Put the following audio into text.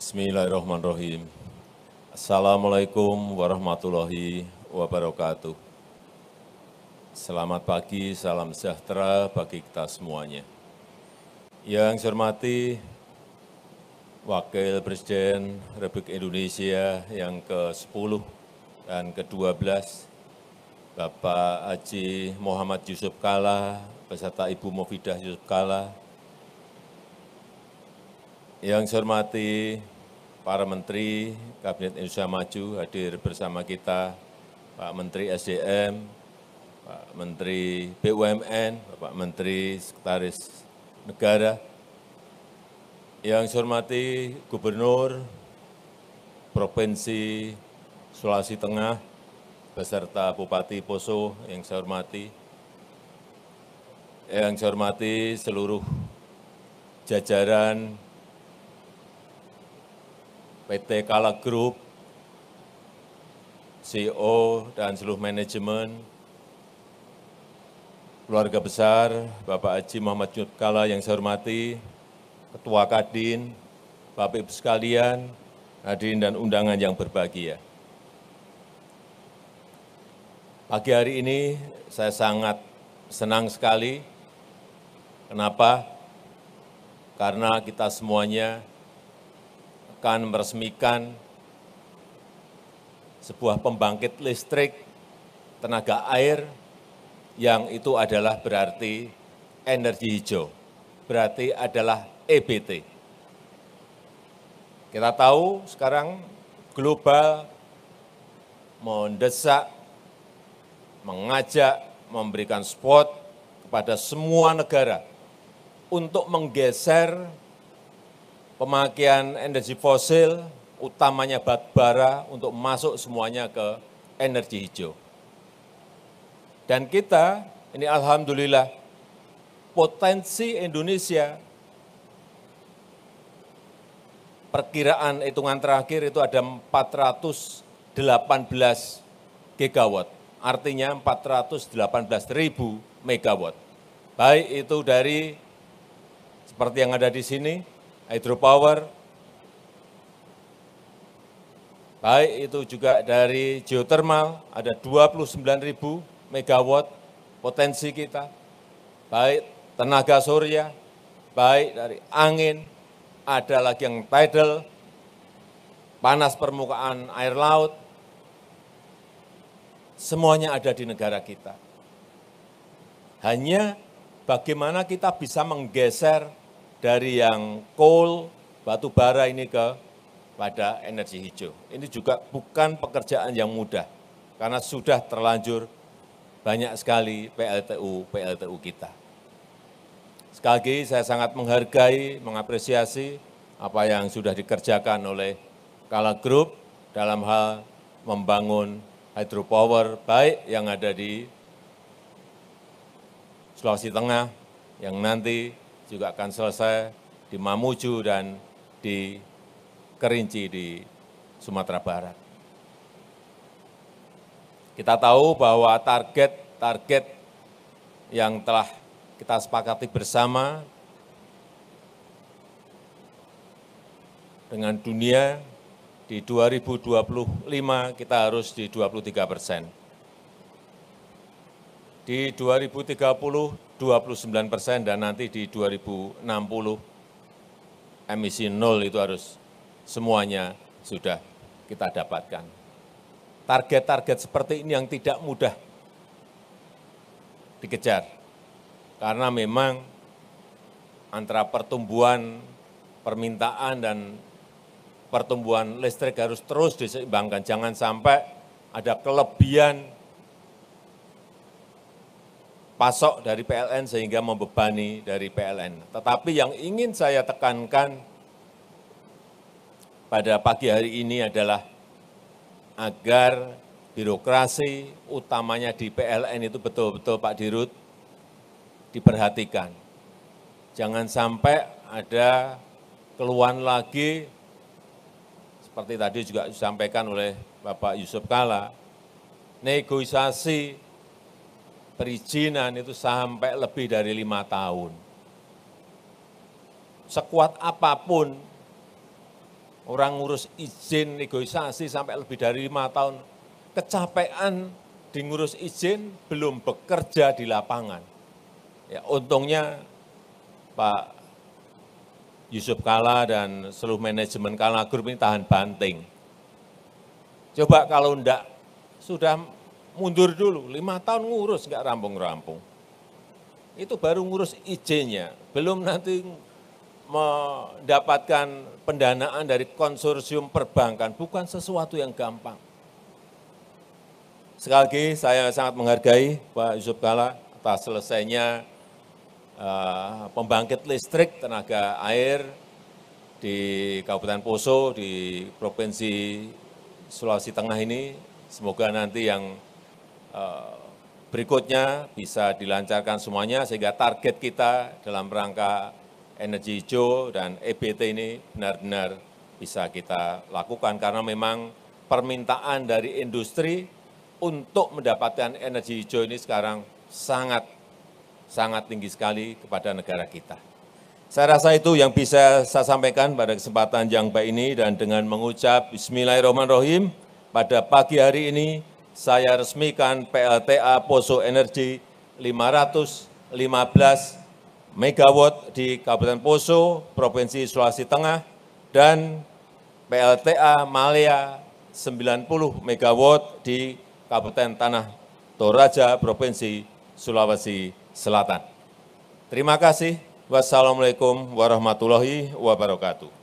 Bismillahirrahmanirrahim. Assalamualaikum warahmatullahi wabarakatuh. Selamat pagi, salam sejahtera bagi kita semuanya. Yang saya hormati Wakil Presiden Republik Indonesia yang ke-10 dan ke-12, Bapak Haji Muhammad Yusuf Kalla, beserta Ibu Mufidah Yusuf Kalla. Yang saya hormati para Menteri Kabinet Indonesia Maju hadir bersama kita, Pak Menteri SDM, Pak Menteri BUMN, Bapak Menteri Sekretaris Negara. Yang saya hormati Gubernur Provinsi Sulawesi Tengah, beserta Bupati Poso yang saya hormati. Yang saya hormati seluruh jajaran PT Kalla Group, CEO dan seluruh manajemen, keluarga besar Bapak Haji Muhammad Yusuf Kalla yang saya hormati, Ketua Kadin, Bapak Ibu sekalian, hadirin dan undangan yang berbahagia. Pagi hari ini saya sangat senang sekali. Kenapa? Karena kita semuanya akan meresmikan sebuah pembangkit listrik tenaga air yang itu adalah berarti energi hijau, berarti adalah EBT. Kita tahu sekarang global mendesak, mengajak, memberikan support kepada semua negara untuk menggeser pemakaian energi fosil, utamanya batu bara, untuk masuk semuanya ke energi hijau. Dan kita, ini alhamdulillah, potensi Indonesia, perkiraan hitungan terakhir itu ada 418 gigawatt, artinya 418.000 megawatt. Baik itu dari, seperti yang ada di sini, hydropower, baik itu juga dari geothermal, ada 29.000 megawatt potensi kita, baik tenaga surya, baik dari angin, ada lagi yang tidal, panas permukaan air laut, semuanya ada di negara kita. Hanya bagaimana kita bisa menggeser dari yang coal, batu bara ini pada energi hijau. Ini juga bukan pekerjaan yang mudah, karena sudah terlanjur banyak sekali PLTU kita. Sekali lagi saya sangat menghargai, mengapresiasi apa yang sudah dikerjakan oleh Kalla Group dalam hal membangun hydropower, baik yang ada di Sulawesi Tengah, yang nanti juga akan selesai di Mamuju dan di Kerinci di Sumatera Barat. Kita tahu bahwa target yang telah kita sepakati bersama dengan dunia di 2025 kita harus di 23%. Di 2030 29% dan nanti di 2060 emisi nol itu harus semuanya sudah kita dapatkan. Target-target seperti ini yang tidak mudah dikejar, karena memang antara pertumbuhan permintaan dan pertumbuhan listrik harus terus diseimbangkan. Jangan sampai ada kelebihan pasok dari PLN sehingga membebani dari PLN. Tetapi yang ingin saya tekankan pada pagi hari ini adalah agar birokrasi, utamanya di PLN itu betul-betul Pak Dirut diperhatikan. Jangan sampai ada keluhan lagi, seperti tadi juga disampaikan oleh Bapak Yusuf Kalla, negosiasi perizinan itu sampai lebih dari 5 tahun. Sekuat apapun Orang ngurus izin negosiasi sampai lebih dari 5 tahun. Kecapean di ngurus izin, belum bekerja di lapangan. Ya, untungnya Pak Yusuf Kalla dan seluruh manajemen Kalla Group ini tahan banting. Coba kalau enggak, sudah mundur dulu, 5 tahun ngurus enggak rampung-rampung. Itu baru ngurus izinnya, belum nanti mendapatkan pendanaan dari konsorsium perbankan, bukan sesuatu yang gampang. Sekali lagi saya sangat menghargai Pak Yusuf Kalla atas selesainya pembangkit listrik tenaga air di Kabupaten Poso, di Provinsi Sulawesi Tengah ini. Semoga nanti yang berikutnya bisa dilancarkan semuanya, sehingga target kita dalam rangka energi hijau dan EBT ini benar-benar bisa kita lakukan, karena memang permintaan dari industri untuk mendapatkan energi hijau ini sekarang sangat tinggi sekali kepada negara kita. Saya rasa itu yang bisa saya sampaikan pada kesempatan yang baik ini, dan dengan mengucap Bismillahirrahmanirrahim, pada pagi hari ini saya resmikan PLTA Poso Energi 515 megawatt di Kabupaten Poso, Provinsi Sulawesi Tengah, dan PLTA Malea 90 megawatt di Kabupaten Tanah Toraja, Provinsi Sulawesi Selatan. Terima kasih. Wassalamualaikum warahmatullahi wabarakatuh.